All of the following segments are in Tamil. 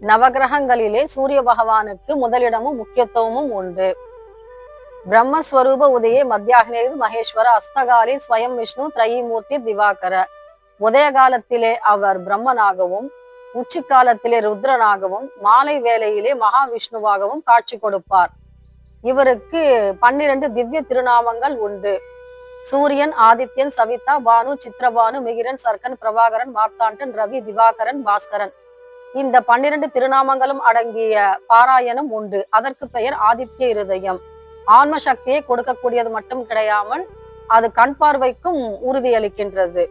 நவகிரகங்களிலே சூரிய பகவானுக்கு முதலிடமும் முக்கியத்துவமும் உண்டு. பிரம்மஸ்வரூப உதயே மத்தியாகினேது மகேஸ்வர அஸ்தகாலி ஸ்வயம் விஷ்ணு திரைமூர்த்தி திவாகர. உதய காலத்திலே அவர் பிரம்மனாகவும், உச்சி காலத்திலே ருத்ரனாகவும், மாலை வேளையிலே மகாவிஷ்ணுவாகவும் காட்சி கொடுப்பார். இவருக்கு 12 திவ்ய திருநாமங்கள் உண்டு. சூரியன், ஆதித்யன், சவிதா, பானு, சித்திரபானு, மிகிரன், சர்க்கன், பிரபாகரன், மார்த்தாண்டன், ரவி, திவாகரன், பாஸ்கரன். இந்த 12 திருநாமங்களும் அடங்கிய பாராயணம் உண்டு. அதற்கு பெயர் ஆதித்ய இருதயம். ஆன்ம சக்தியை கொடுக்கக்கூடியது மட்டும் கிடையாமல் அது கண் பார்வைக்கும் உறுதியளிக்கின்றது.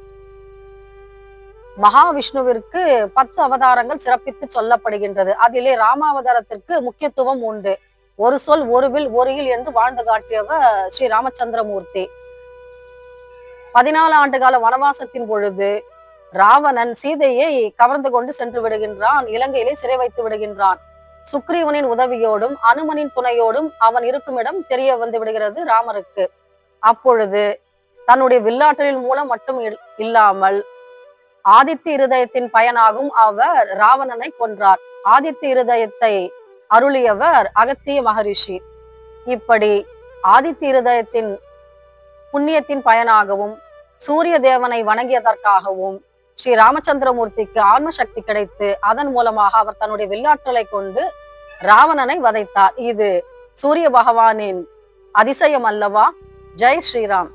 மகாவிஷ்ணுவிற்கு 10 அவதாரங்கள் சிறப்பித்து சொல்லப்படுகின்றது. அதிலே ராமாவதாரத்திற்கு முக்கியத்துவம் உண்டு. ஒரு சொல், ஒரு வில், ஒரு இல் என்று வாழ்ந்து காட்டியவர் ஸ்ரீ ராமச்சந்திரமூர்த்தி. 14 ஆண்டு கால வனவாசத்தின் பொழுது ராவணன் சீதையை கவர்ந்து கொண்டு சென்று விடுகின்றான். இலங்கையிலே சிறை வைத்து விடுகின்றான். சுக்ரீவனின் உதவியோடும் அனுமனின் துணையோடும் அவன் இருக்கும் இடம் தெரிய வந்து விடுகிறது ராமருக்கு. அப்பொழுது தன்னுடைய வில்லாற்றலின் மூலம் மட்டும் இல்லாமல் ஆதித்ய இருதயத்தின் பயனாகும் அவர் ராவணனை கொன்றார். ஆதித்ய இருதயத்தை அருளியவர் அகத்திய மகரிஷி. இப்படி ஆதித்ய இருதயத்தின் புண்ணியத்தின் பயனாகவும் சூரிய தேவனை வணங்கியதற்காகவும் ஸ்ரீ ராமச்சந்திரமூர்த்திக்கு ஆன்ம சக்தி கிடைத்து அதன் மூலமாக அவர் தன்னுடைய வில்லாற்றலை கொண்டு ராவணனை வதைத்தார். இது சூரிய பகவானின் அதிசயம் அல்லவா? ஜெய் ஸ்ரீராம்.